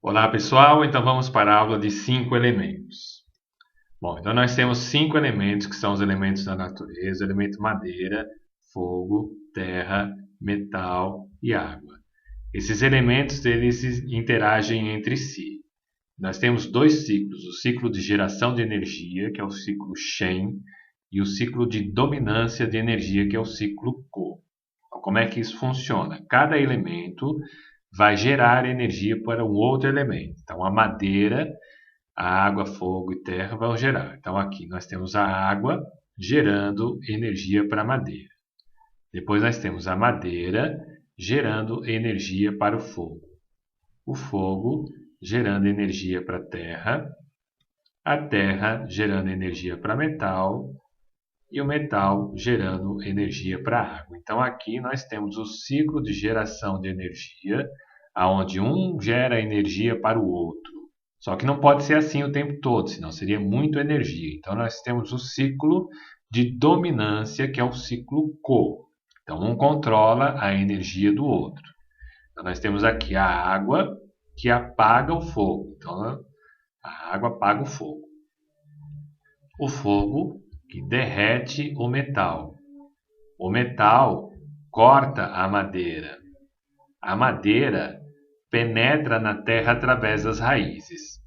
Olá pessoal, então vamos para a aula de 5 elementos. Bom, então nós temos 5 elementos que são os elementos da natureza: o elemento madeira, fogo, terra, metal e água. Esses elementos eles interagem entre si. Nós temos dois ciclos: o ciclo de geração de energia, que é o ciclo Shen, e o ciclo de dominância de energia, que é o ciclo Ko. Então, como é que isso funciona? Cada elemento vai gerar energia para um outro elemento. Então, a madeira, a água, fogo e terra vão gerar. Então, aqui nós temos a água gerando energia para a madeira. Depois nós temos a madeira gerando energia para o fogo gerando energia para a terra gerando energia para metal e o metal gerando energia para a água. Então aqui nós temos o ciclo de geração de energia, aonde um gera energia para o outro. Só que não pode ser assim o tempo todo, senão seria muito energia. Então nós temos o ciclo de dominância, que é o ciclo Ko. Então um controla a energia do outro. Então nós temos aqui a água que apaga o fogo. Então a água apaga o fogo. O fogo que derrete o metal. O metal corta a madeira. A madeira penetra na terra através das raízes.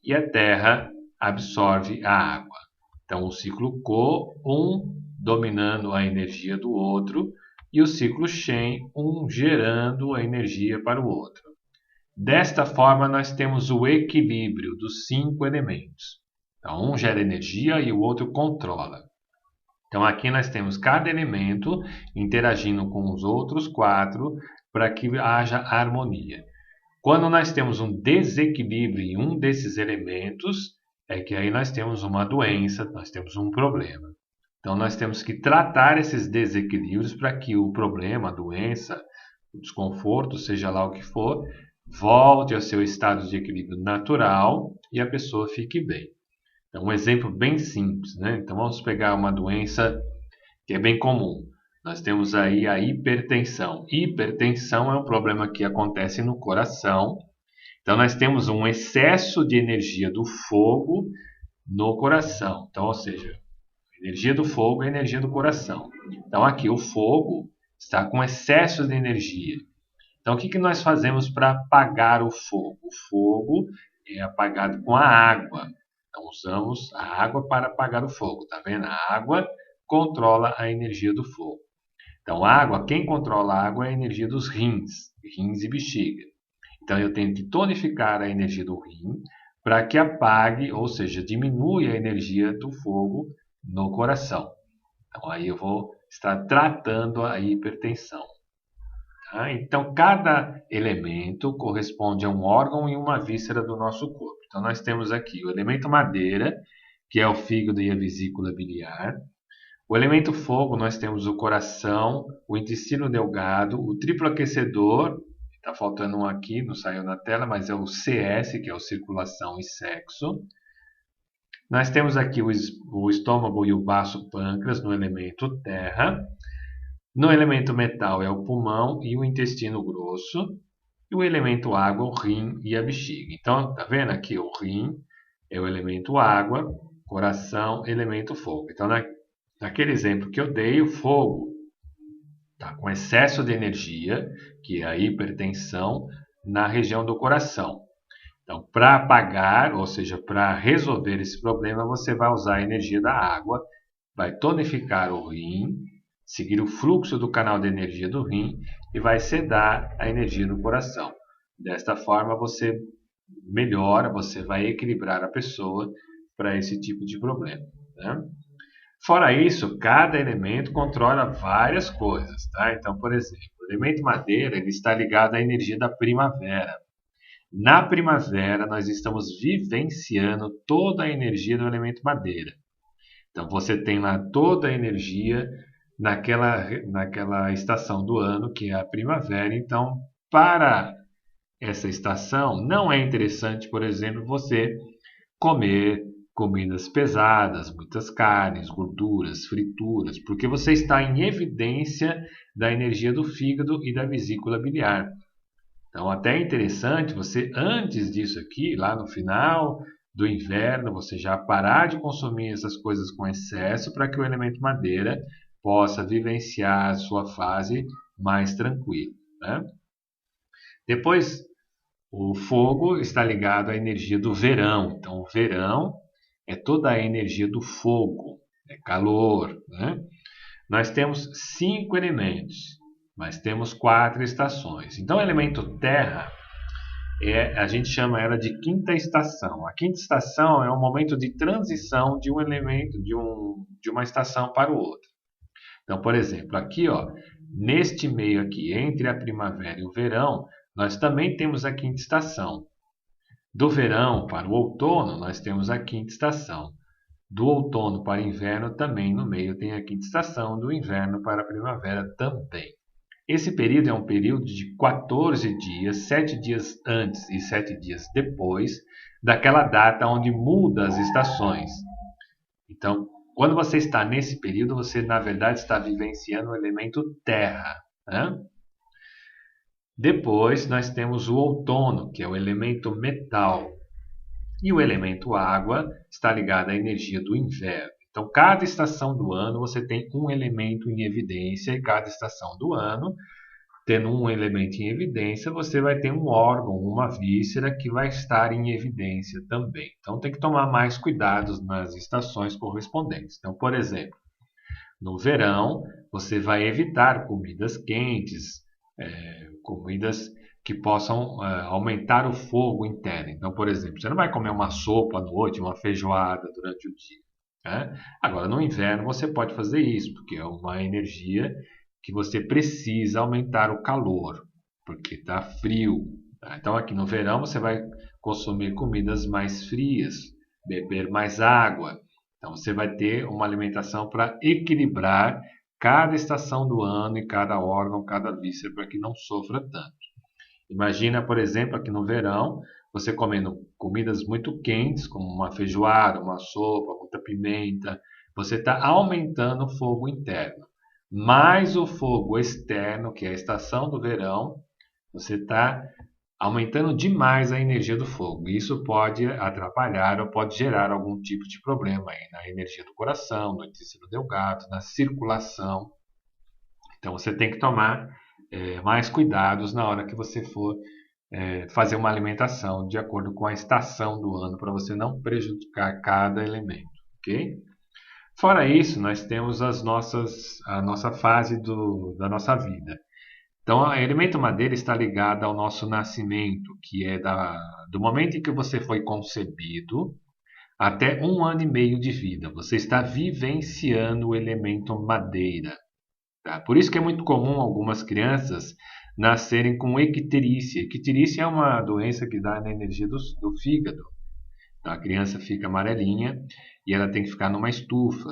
E a terra absorve a água. Então, o ciclo Ko, um dominando a energia do outro, e o ciclo Shen, um gerando a energia para o outro. Desta forma, nós temos o equilíbrio dos 5 elementos. Então, um gera energia e o outro controla. Então, aqui nós temos cada elemento interagindo com os outros 4 para que haja harmonia. Quando nós temos um desequilíbrio em um desses elementos, é que aí nós temos uma doença, nós temos um problema. Então, nós temos que tratar esses desequilíbrios para que o problema, a doença, o desconforto, seja lá o que for, volte ao seu estado de equilíbrio natural e a pessoa fique bem. Então, um exemplo bem simples, né? Então, vamos pegar uma doença que é bem comum. Nós temos aí a hipertensão. Hipertensão é um problema que acontece no coração. Então, nós temos um excesso de energia do fogo no coração. Então, ou seja, a energia do fogo é a energia do coração. Então, aqui o fogo está com excesso de energia. Então, o que nós fazemos para apagar o fogo? O fogo é apagado com a água. Então, usamos a água para apagar o fogo. Está vendo? A água controla a energia do fogo. Então, a água, quem controla a água é a energia dos rins e bexiga. Então, eu tenho que tonificar a energia do rim para que apague, ou seja, diminui a energia do fogo no coração. Então, aí eu vou estar tratando a hipertensão. Tá? Então, cada elemento corresponde a um órgão e uma víscera do nosso corpo. Então, nós temos aqui o elemento madeira, que é o fígado e a vesícula biliar. O elemento fogo, nós temos o coração, o intestino delgado, o triplo aquecedor, está faltando um aqui, não saiu na tela, mas é o CS, que é o circulação e sexo. Nós temos aqui o estômago e o baço pâncreas no elemento terra. No elemento metal é o pulmão e o intestino grosso. E o elemento água, o rim e a bexiga. Então, tá vendo aqui? O rim é o elemento água, coração, elemento fogo. Então, naquele exemplo que eu dei, o fogo está com excesso de energia, que é a hipertensão, na região do coração. Então, para apagar, ou seja, para resolver esse problema, você vai usar a energia da água, vai tonificar o rim, seguir o fluxo do canal de energia do rim e vai sedar a energia do coração. Desta forma, você melhora, você vai equilibrar a pessoa para esse tipo de problema. Né? Fora isso, cada elemento controla várias coisas. Tá? Então, por exemplo, o elemento madeira ele está ligado à energia da primavera. Na primavera, nós estamos vivenciando toda a energia do elemento madeira. Então, você tem lá toda a energia naquela estação do ano, que é a primavera. Então, para essa estação, não é interessante, por exemplo, você comer comidas pesadas, muitas carnes, gorduras, frituras, porque você está em evidência da energia do fígado e da vesícula biliar. Então, até é interessante você, antes disso aqui, lá no final do inverno, você já parar de consumir essas coisas com excesso para que o elemento madeira possa vivenciar a sua fase mais tranquila, né? Depois, o fogo está ligado à energia do verão. Então, o verão é toda a energia do fogo, é calor, né? Nós temos 5 elementos, mas temos 4 estações. Então, o elemento terra, a gente chama ela de quinta estação. A quinta estação é o momento de transição de um elemento, de uma estação para o outro. Então, por exemplo, aqui, ó, neste meio aqui, entre a primavera e o verão, nós também temos a quinta estação. Do verão para o outono, nós temos a quinta estação. Do outono para o inverno, também no meio tem a quinta estação. Do inverno para a primavera, também. Esse período é um período de 14 dias, 7 dias antes e 7 dias depois daquela data onde muda as estações. Então, quando você está nesse período, você na verdade está vivenciando o elemento terra, né? Depois nós temos o outono, que é o elemento metal. E o elemento água está ligado à energia do inverno. Então, cada estação do ano você tem um elemento em evidência, e cada estação do ano, tendo um elemento em evidência, você vai ter um órgão, uma víscera que vai estar em evidência também. Então, tem que tomar mais cuidados nas estações correspondentes. Então, por exemplo, no verão, você vai evitar comidas quentes, comidas que possam aumentar o fogo interno. Então, por exemplo, você não vai comer uma sopa à noite, uma feijoada durante o dia, né? Agora, no inverno, você pode fazer isso, porque é uma energia que você precisa aumentar o calor, porque está frio, tá? Então, aqui no verão, você vai consumir comidas mais frias, beber mais água. Então, você vai ter uma alimentação para equilibrar cada estação do ano e cada órgão, cada víscera, para que não sofra tanto. Imagina, por exemplo, aqui no verão, você comendo comidas muito quentes, como uma feijoada, uma sopa, muita pimenta, você está aumentando o fogo interno. Mais o fogo externo, que é a estação do verão, você está aumentando demais a energia do fogo. Isso pode atrapalhar ou pode gerar algum tipo de problema aí na energia do coração, do intestino delgado, na circulação. Então você tem que tomar mais cuidados na hora que você for fazer uma alimentação de acordo com a estação do ano, para você não prejudicar cada elemento, ok? Fora isso, nós temos a nossa fase da nossa vida. Então, o elemento madeira está ligado ao nosso nascimento, que é do momento em que você foi concebido até 1 ano e meio de vida. Você está vivenciando o elemento madeira. Tá? Por isso que é muito comum algumas crianças nascerem com icterícia. Icterícia é uma doença que dá na energia do fígado. Então, a criança fica amarelinha e ela tem que ficar numa estufa.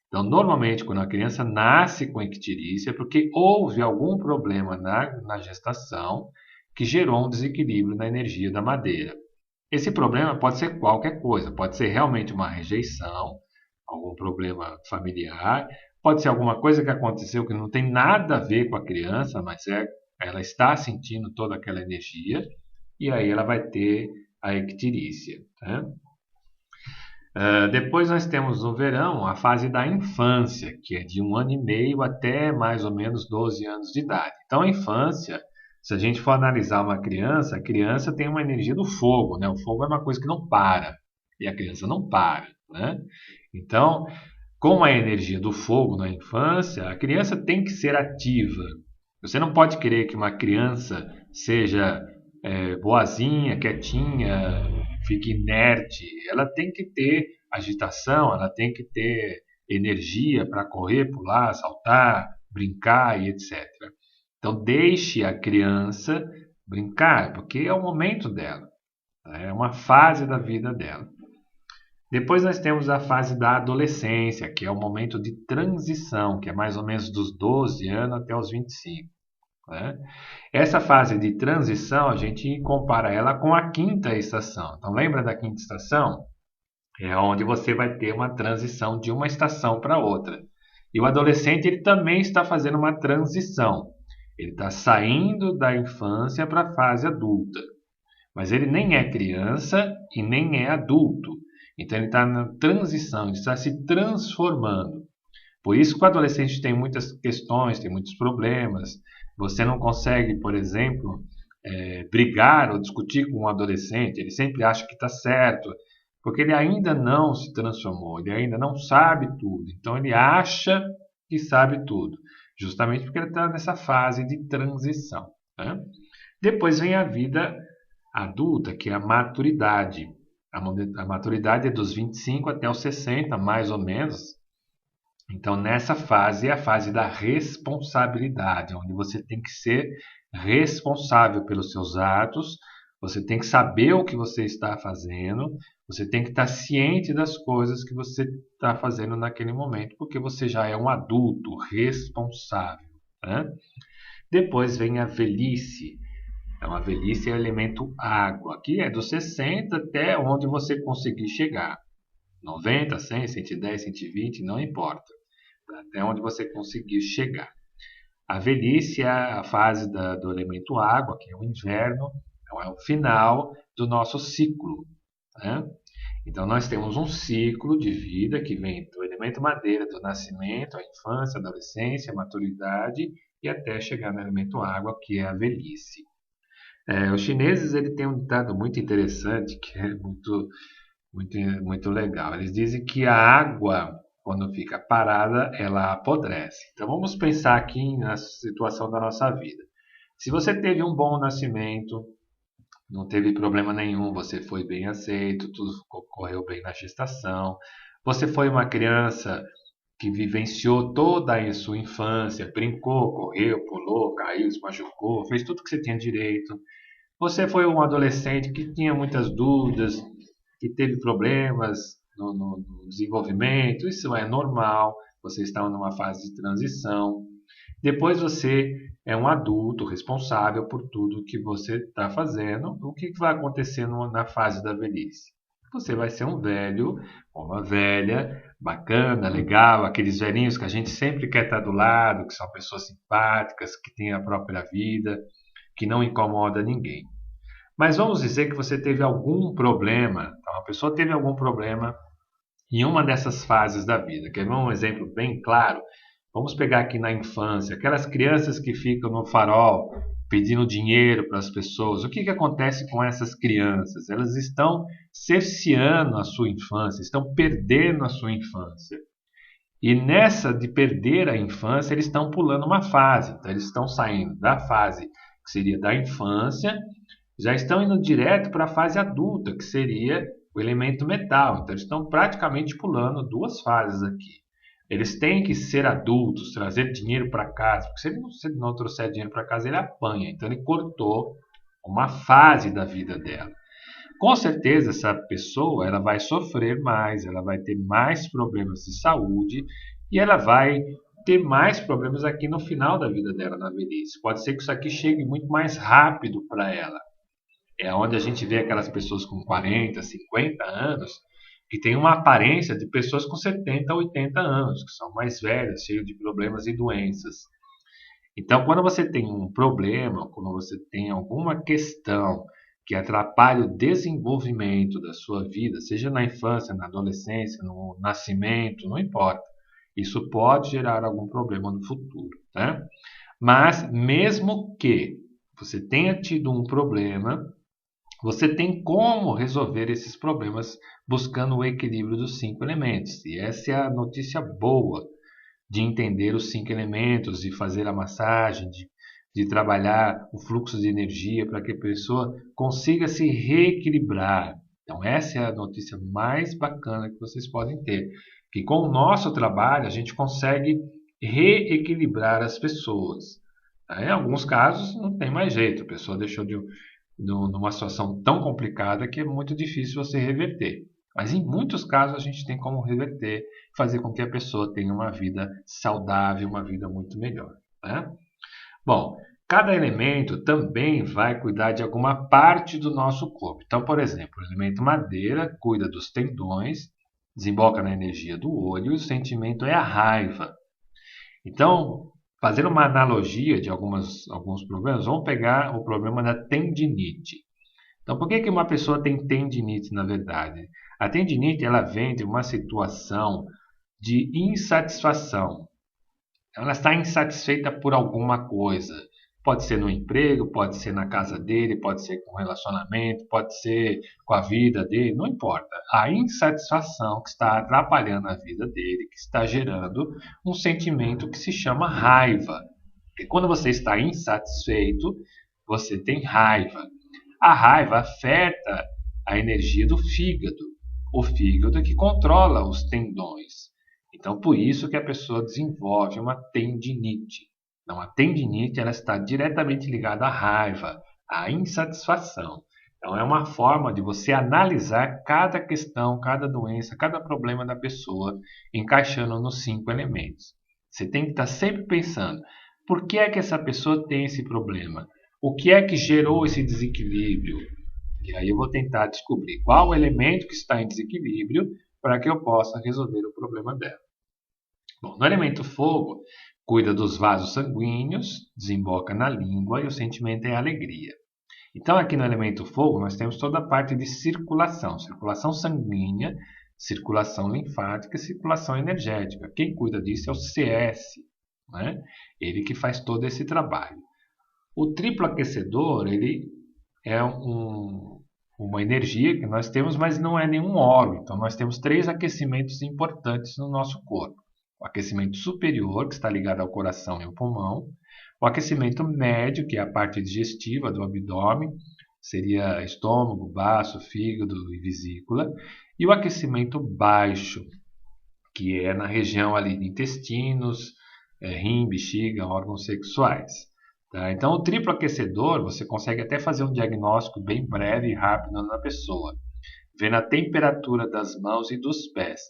Então, normalmente, quando a criança nasce com icterícia, é porque houve algum problema na gestação que gerou um desequilíbrio na energia da madeira. Esse problema pode ser qualquer coisa, pode ser realmente uma rejeição, algum problema familiar, pode ser alguma coisa que aconteceu que não tem nada a ver com a criança, mas ela está sentindo toda aquela energia, e aí ela vai ter a icterícia, tá? Depois nós temos no verão a fase da infância, que é de 1 ano e meio até mais ou menos 12 anos de idade. Então, a infância, se a gente for analisar uma criança, a criança tem uma energia do fogo, né? O fogo é uma coisa que não para, e a criança não para, né? Então, com a energia do fogo na infância, a criança tem que ser ativa. Você não pode querer que uma criança seja boazinha, quietinha, fique inerte. Ela tem que ter agitação, ela tem que ter energia para correr, pular, saltar, brincar e etc. Então, deixe a criança brincar, porque é o momento dela, é uma fase da vida dela. Depois nós temos a fase da adolescência, que é o momento de transição, que é mais ou menos dos 12 anos até os 25. Né? Essa fase de transição, a gente compara ela com a quinta estação. Então, lembra da quinta estação? É onde você vai ter uma transição de uma estação para outra. E o adolescente ele também está fazendo uma transição. Ele está saindo da infância para a fase adulta. Mas ele nem é criança e nem é adulto. Então ele está na transição, ele está se transformando. Por isso que o adolescente tem muitas questões, tem muitos problemas. Você não consegue, por exemplo, brigar ou discutir com um adolescente. Ele sempre acha que está certo, porque ele ainda não se transformou, ele ainda não sabe tudo. Então ele acha que sabe tudo, justamente porque ele está nessa fase de transição, né? Depois vem a vida adulta, que é a maturidade. A maturidade é dos 25 até os 60, mais ou menos. Então, nessa fase é a fase da responsabilidade, onde você tem que ser responsável pelos seus atos, você tem que saber o que você está fazendo, você tem que estar ciente das coisas que você está fazendo naquele momento, porque você já é um adulto responsável, né? Depois vem a velhice. Então, a velhice é o elemento água, que é dos 60 até onde você conseguir chegar. 90, 100, 110, 120, não importa. Até onde você conseguir chegar. A velhice é a fase do elemento água, que é o inverno, então é o final do nosso ciclo, né? Então, nós temos um ciclo de vida que vem do elemento madeira, do nascimento, a infância, a adolescência, a maturidade e até chegar no elemento água, que é a velhice. Os chineses têm um ditado muito interessante, que é muito legal. Eles dizem que a água, quando fica parada, ela apodrece. Então vamos pensar aqui na situação da nossa vida. Se você teve um bom nascimento, não teve problema nenhum, você foi bem aceito, tudo correu bem na gestação, você foi uma criança que vivenciou toda a sua infância, brincou, correu, pulou, caiu, se machucou, fez tudo que você tinha direito. Você foi um adolescente que tinha muitas dúvidas, que teve problemas no desenvolvimento, isso é normal, você está numa fase de transição. Depois você é um adulto responsável por tudo que você está fazendo. O que vai acontecer na fase da velhice? Você vai ser um velho ou uma velha, bacana, legal, aqueles velhinhos que a gente sempre quer estar do lado, que são pessoas simpáticas, que têm a própria vida, que não incomoda ninguém. Mas vamos dizer que você teve algum problema, então a pessoa teve algum problema em uma dessas fases da vida. Quer ver um exemplo bem claro? Vamos pegar aqui na infância, aquelas crianças que ficam no farol pedindo dinheiro para as pessoas. O que acontece com essas crianças? Elas estão cerceando a sua infância, estão perdendo a sua infância. E nessa de perder a infância, eles estão pulando uma fase. Então, eles estão saindo da fase que seria da infância, já estão indo direto para a fase adulta, que seria o elemento metal. Então, eles estão praticamente pulando duas fases aqui. Eles têm que ser adultos, trazer dinheiro para casa, porque se ele não trouxer dinheiro para casa, ele apanha. Então, ele cortou uma fase da vida dela. Com certeza, essa pessoa ela vai sofrer mais, ela vai ter mais problemas de saúde e ela vai ter mais problemas aqui no final da vida dela, na velhice. Pode ser que isso aqui chegue muito mais rápido para ela. É onde a gente vê aquelas pessoas com 40, 50 anos que têm uma aparência de pessoas com 70, 80 anos, que são mais velhas, cheias de problemas e doenças. Então, quando você tem um problema, quando você tem alguma questão que atrapalha o desenvolvimento da sua vida, seja na infância, na adolescência, no nascimento, não importa. Isso pode gerar algum problema no futuro, né? Mas mesmo que você tenha tido um problema, você tem como resolver esses problemas buscando o equilíbrio dos 5 elementos. E essa é a notícia boa de entender os 5 elementos, de fazer a massagem, de trabalhar o fluxo de energia para que a pessoa consiga se reequilibrar. Então, essa é a notícia mais bacana que vocês podem ter. Que com o nosso trabalho, a gente consegue reequilibrar as pessoas. Em alguns casos, não tem mais jeito. A pessoa deixou numa situação tão complicada que é muito difícil você reverter. Mas em muitos casos a gente tem como reverter, fazer com que a pessoa tenha uma vida saudável, uma vida muito melhor, né? Bom, cada elemento também vai cuidar de alguma parte do nosso corpo. Então, por exemplo, o elemento madeira cuida dos tendões, desemboca na energia do olho e o sentimento é a raiva. Então, Fazendo uma analogia de alguns problemas, vamos pegar o problema da tendinite. Então, por que uma pessoa tem tendinite, na verdade? A tendinite ela vem de uma situação de insatisfação. Ela está insatisfeita por alguma coisa. Pode ser no emprego, pode ser na casa dele, pode ser com o relacionamento, pode ser com a vida dele, não importa. A insatisfação que está atrapalhando a vida dele, que está gerando um sentimento que se chama raiva. Porque quando você está insatisfeito, você tem raiva. A raiva afeta a energia do fígado. O fígado é que controla os tendões. Então, por isso que a pessoa desenvolve uma tendinite. Então, a tendinite ela está diretamente ligada à raiva, à insatisfação. Então, é uma forma de você analisar cada questão, cada doença, cada problema da pessoa, encaixando nos 5 elementos. Você tem que estar sempre pensando, por que é que essa pessoa tem esse problema? O que é que gerou esse desequilíbrio? E aí eu vou tentar descobrir qual o elemento que está em desequilíbrio para que eu possa resolver o problema dela. Bom, no elemento fogo, cuida dos vasos sanguíneos, desemboca na língua e o sentimento é alegria. Então, aqui no elemento fogo, nós temos toda a parte de circulação sanguínea, circulação linfática e circulação energética. Quem cuida disso é o CS, né? Ele que faz todo esse trabalho. O triplo aquecedor, ele é uma energia que nós temos, mas não é nenhum órgão. Então, nós temos 3 aquecimentos importantes no nosso corpo. O aquecimento superior, que está ligado ao coração e ao pulmão. O aquecimento médio, que é a parte digestiva do abdômen, seria estômago, baço, fígado e vesícula. E o aquecimento baixo, que é na região ali de intestinos, rim, bexiga, órgãos sexuais. Tá? Então, o triplo aquecedor, você consegue até fazer um diagnóstico bem breve e rápido na pessoa, vendo a temperatura das mãos e dos pés.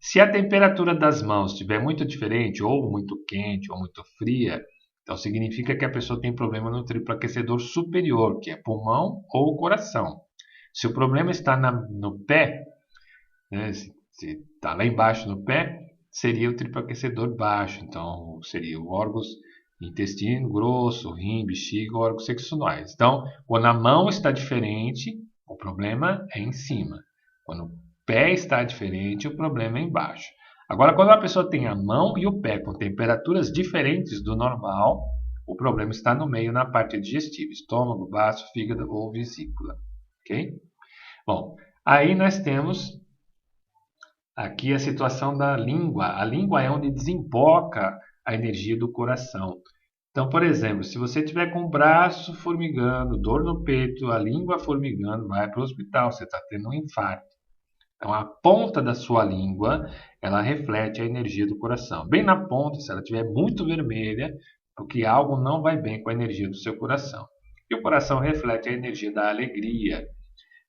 Se a temperatura das mãos estiver muito diferente, ou muito quente, ou muito fria, então significa que a pessoa tem problema no triplo aquecedor superior, que é pulmão ou coração. Se o problema está no pé, né, se está lá embaixo no pé, seria o triplo aquecedor baixo. Então, seria o órgãos intestino grosso, rim, bexiga, órgãos sexuais. Então, quando a mão está diferente, o problema é em cima. Quando o pé está diferente, o problema é embaixo. Agora, quando a pessoa tem a mão e o pé com temperaturas diferentes do normal, o problema está no meio, na parte digestiva, estômago, baço, fígado ou vesícula. Ok? Bom, aí nós temos aqui a situação da língua. A língua é onde desemboca a energia do coração. Então, por exemplo, se você tiver com o braço formigando, dor no peito, a língua formigando, vai para o hospital, você está tendo um infarto. Então, a ponta da sua língua, ela reflete a energia do coração. Bem na ponta, se ela estiver muito vermelha, porque algo não vai bem com a energia do seu coração. E o coração reflete a energia da alegria.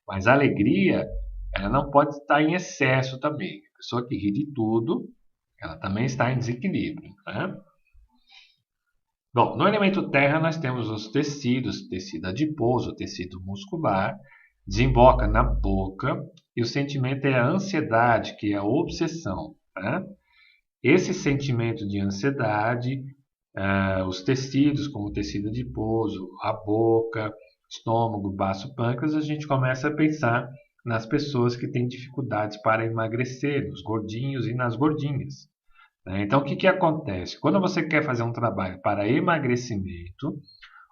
Mas a alegria, ela não pode estar em excesso também. A pessoa que ri de tudo, ela também está em desequilíbrio, né? Bom, no elemento terra nós temos os tecidos, tecido adiposo, tecido muscular, desemboca na boca e o sentimento é a ansiedade, que é a obsessão, né? Esse sentimento de ansiedade, os tecidos, como o tecido adiposo, a boca, estômago, baço, pâncreas, a gente começa a pensar nas pessoas que têm dificuldades para emagrecer, nos gordinhos e nas gordinhas. Então, o que acontece? Quando você quer fazer um trabalho para emagrecimento,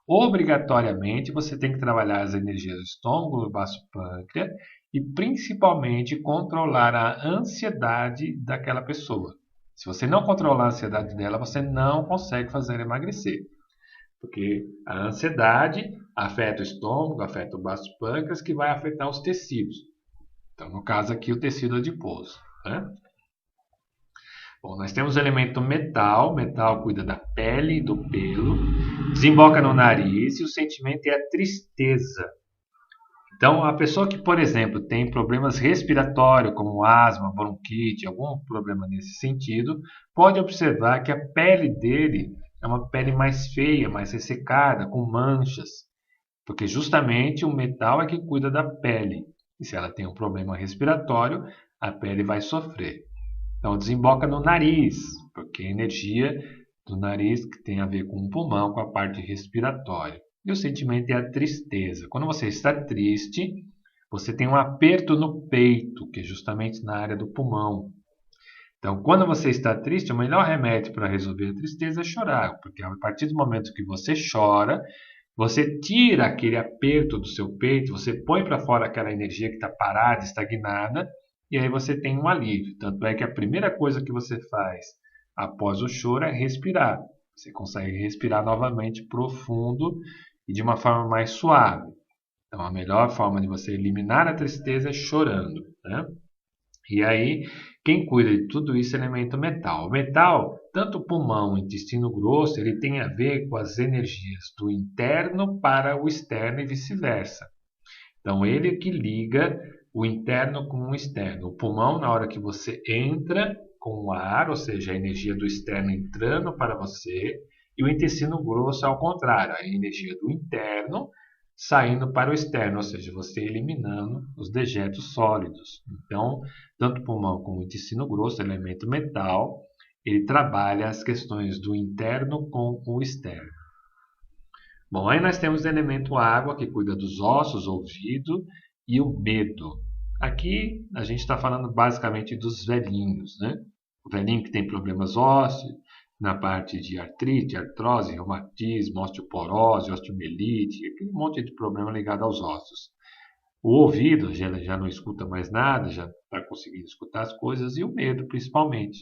obrigatoriamente você tem que trabalhar as energias do estômago, do baço, pâncreas e principalmente controlar a ansiedade daquela pessoa. Se você não controlar a ansiedade dela, você não consegue fazer emagrecer. Porque a ansiedade afeta o estômago, afeta o baço, pâncreas, que vai afetar os tecidos. Então, no caso aqui, o tecido adiposo, né? Bom, nós temos o elemento metal. Metal cuida da pele e do pelo. Desemboca no nariz e o sentimento é a tristeza. Então, a pessoa que, por exemplo, tem problemas respiratórios, como asma, bronquite, algum problema nesse sentido, pode observar que a pele dele é uma pele mais feia, mais ressecada, com manchas. Porque justamente o metal é que cuida da pele. E se ela tem um problema respiratório, a pele vai sofrer. Então, desemboca no nariz, porque a energia do nariz, que tem a ver com o pulmão, com a parte respiratória. E o sentimento é a tristeza. Quando você está triste, você tem um aperto no peito, que é justamente na área do pulmão. Então, quando você está triste, o melhor remédio para resolver a tristeza é chorar, porque a partir do momento que você chora, você tira aquele aperto do seu peito, você põe para fora aquela energia que está parada, estagnada, e aí você tem um alívio. Tanto é que a primeira coisa que você faz após o choro é respirar. Você consegue respirar novamente profundo e de uma forma mais suave. Então, a melhor forma de você eliminar a tristeza é chorando, né? E aí, quem cuida de tudo isso é o elemento metal. O metal, tanto o pulmão, o intestino grosso, ele tem a ver com as energias do interno para o externo e vice-versa. Então, ele é que liga o interno com o externo. O pulmão, na hora que você entra com o ar, ou seja, a energia do externo entrando para você, e o intestino grosso, ao contrário, a energia do interno saindo para o externo, ou seja, você eliminando os dejetos sólidos. Então, tanto o pulmão como o intestino grosso, elemento metal, ele trabalha as questões do interno com o externo. Bom, aí nós temos o elemento água, que cuida dos ossos, ouvido e o medo. Aqui a gente está falando basicamente dos velhinhos, né? O velhinho que tem problemas ósseos, na parte de artrite, artrose, reumatismo, osteoporose, osteomielite, aquele monte de problema ligado aos ossos. O ouvido já não escuta mais nada, já está conseguindo escutar as coisas, e o medo principalmente.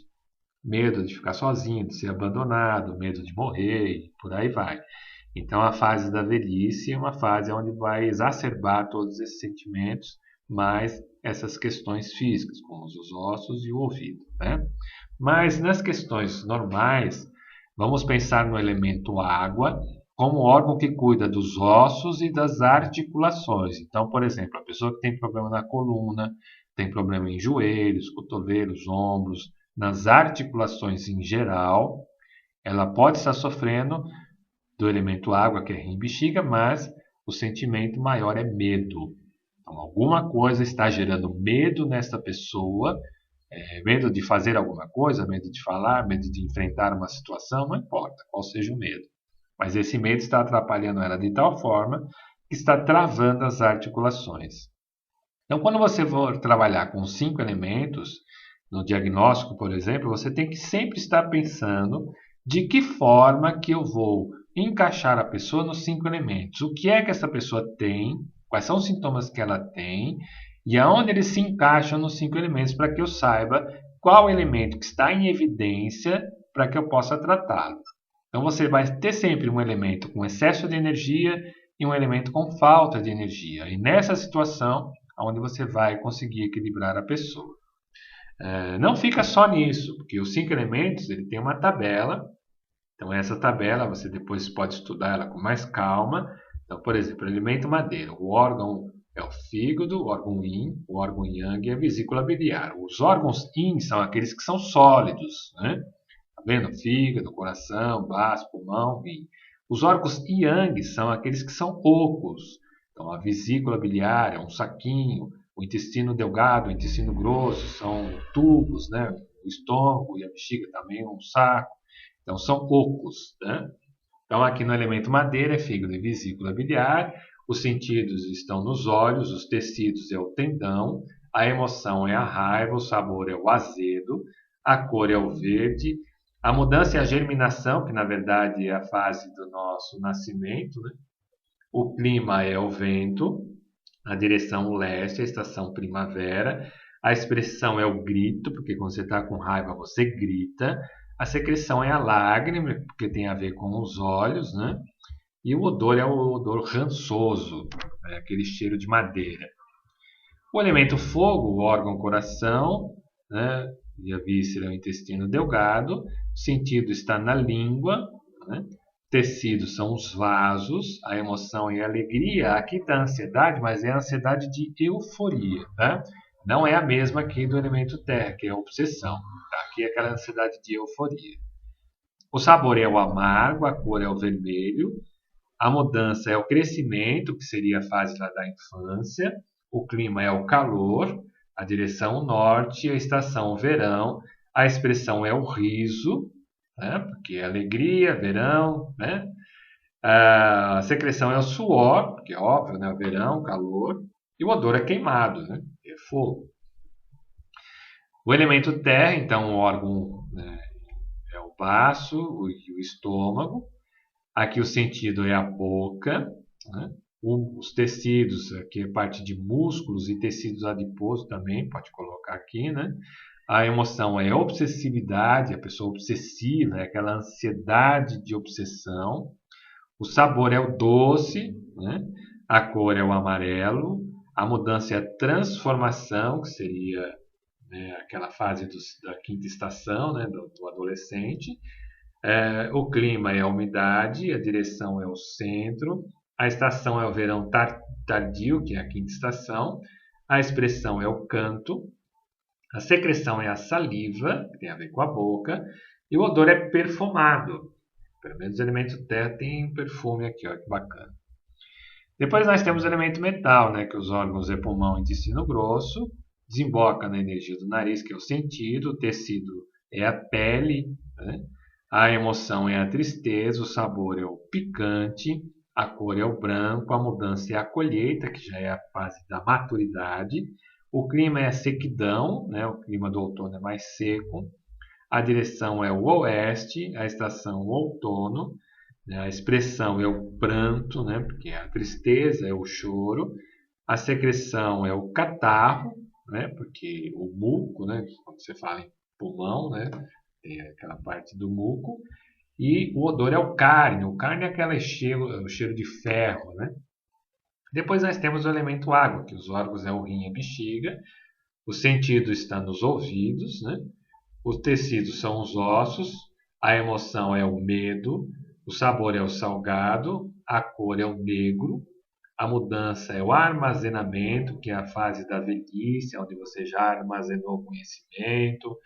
Medo de ficar sozinho, de ser abandonado, medo de morrer, e por aí vai. Então, a fase da velhice é uma fase onde vai exacerbar todos esses sentimentos, mais essas questões físicas, como os ossos e o ouvido, né? Mas nas questões normais, vamos pensar no elemento água como órgão que cuida dos ossos e das articulações. Então, por exemplo, a pessoa que tem problema na coluna, tem problema em joelhos, cotovelos, ombros, nas articulações em geral, ela pode estar sofrendo do elemento água, que é rim e bexiga, mas o sentimento maior é medo. Então, alguma coisa está gerando medo nessa pessoa, medo de fazer alguma coisa, medo de falar, medo de enfrentar uma situação, não importa qual seja o medo. Mas esse medo está atrapalhando ela de tal forma que está travando as articulações. Então, quando você for trabalhar com 5 elementos, no diagnóstico, por exemplo, você tem que sempre estar pensando de que forma que eu vou encaixar a pessoa nos 5 elementos. O que é que essa pessoa tem, quais são os sintomas que ela tem e aonde eles se encaixam nos 5 elementos para que eu saiba qual elemento que está em evidência para que eu possa tratá-lo. Então você vai ter sempre um elemento com excesso de energia e um elemento com falta de energia. E nessa situação, onde você vai conseguir equilibrar a pessoa. Não fica só nisso, porque os 5 elementos ele tem uma tabela. Então essa tabela você depois pode estudar ela com mais calma. Então, por exemplo, o elemento madeira, o órgão é o fígado, o órgão yin, o órgão yang e a vesícula biliar. Os órgãos yin são aqueles que são sólidos, né? Tá vendo? Fígado, coração, baço, pulmão, rim. Os órgãos yang são aqueles que são ocos. Então, a vesícula biliar é um saquinho, o intestino delgado, o intestino grosso são tubos, né? O estômago e a bexiga também é um saco. Então, são ocos, né? Então, aqui no elemento madeira é fígado e vesícula biliar. Os sentidos estão nos olhos, os tecidos é o tendão, a emoção é a raiva, o sabor é o azedo, a cor é o verde, a mudança é a germinação, que na verdade é a fase do nosso nascimento, né? O clima é o vento, a direção leste, a estação primavera, a expressão é o grito, porque quando você está com raiva você grita, a secreção é a lágrima, porque tem a ver com os olhos, né? E o odor é o odor rançoso, aquele cheiro de madeira. O elemento fogo, o órgão coração, né? E a víscera é o intestino delgado. O sentido está na língua, né? Tecidos são os vasos, a emoção é a alegria. Aqui está a ansiedade, mas é a ansiedade de euforia, tá? Não é a mesma aqui do elemento terra, que é a obsessão. Tá? Aqui é aquela ansiedade de euforia. O sabor é o amargo, a cor é o vermelho. A mudança é o crescimento, que seria a fase lá da infância. O clima é o calor, a direção o norte, a estação o verão. A expressão é o riso, né? Porque é alegria, verão, né? A secreção é o suor, porque é óbvio, né? Verão, calor. E o odor é queimado, né? É fogo. O elemento terra, então, o órgão, né, é o baço e o estômago. Aqui o sentido é a boca, né? Os tecidos, aqui é parte de músculos e tecidos adiposos também, pode colocar aqui, né? A emoção é obsessividade, a pessoa obsessiva, é aquela ansiedade de obsessão. O sabor é o doce, né? A cor é o amarelo. A mudança é a transformação, que seria, né, aquela fase da quinta estação, né, do adolescente. O clima é a umidade, a direção é o centro, a estação é o verão tardio, que é a quinta estação, a expressão é o canto, a secreção é a saliva, que tem a ver com a boca, e o odor é perfumado. Pelo menos o elemento terra tem perfume aqui, ó, que bacana. Depois nós temos o elemento metal, né, que os órgãos é pulmão e intestino grosso, desemboca na energia do nariz, que é o sentido, o tecido é a pele, né? A emoção é a tristeza, o sabor é o picante, a cor é o branco, a mudança é a colheita, que já é a fase da maturidade, o clima é a sequidão, né? O clima do outono é mais seco, a direção é o oeste, a estação o outono, né? A expressão é o pranto, né? Porque a tristeza é o choro, a secreção é o catarro, né? Porque o muco, né? Quando você fala em pulmão, né? Tem aquela parte do muco, e o odor é o carne. O carne é aquele cheiro, o cheiro de ferro, né? Depois nós temos o elemento água, que os órgãos é o rim e a bexiga, o sentido está nos ouvidos, né? Os tecidos são os ossos, a emoção é o medo, o sabor é o salgado, a cor é o negro, a mudança é o armazenamento, que é a fase da velhice, onde você já armazenou conhecimento,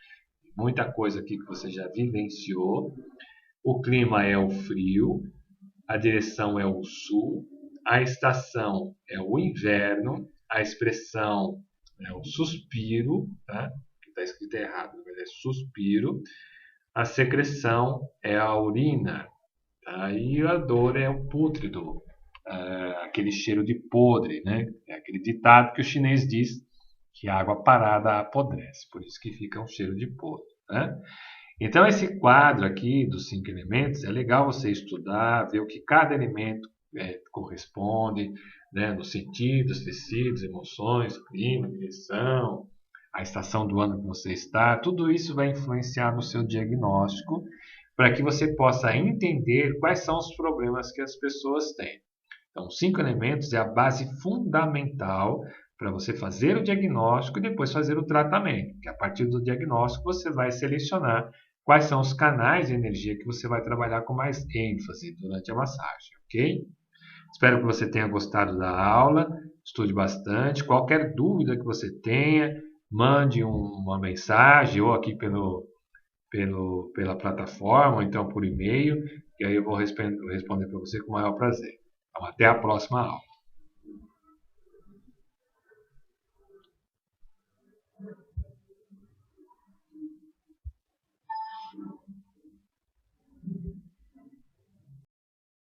muita coisa aqui que você já vivenciou. O clima é o frio, a direção é o sul, a estação é o inverno, a expressão é o suspiro, tá? Está escrito errado, mas é suspiro. A secreção é a urina, tá? E a dor é o pútrido, aquele cheiro de podre, né? É aquele ditado que o chinês diz que a água parada apodrece, por isso que fica um cheiro de podre, né? Então, esse quadro aqui dos 5 elementos é legal você estudar, ver o que cada elemento corresponde, né, nos sentidos, tecidos, emoções, clima, direção, a estação do ano que você está. Tudo isso vai influenciar no seu diagnóstico para que você possa entender quais são os problemas que as pessoas têm. Então, 5 elementos é a base fundamental para você fazer o diagnóstico e depois fazer o tratamento. Que a partir do diagnóstico você vai selecionar quais são os canais de energia que você vai trabalhar com mais ênfase durante a massagem, ok? Espero que você tenha gostado da aula, estude bastante. Qualquer dúvida que você tenha, mande uma mensagem ou aqui pela plataforma, ou então por e-mail, e aí eu vou responder para você com o maior prazer. Então, até a próxima aula.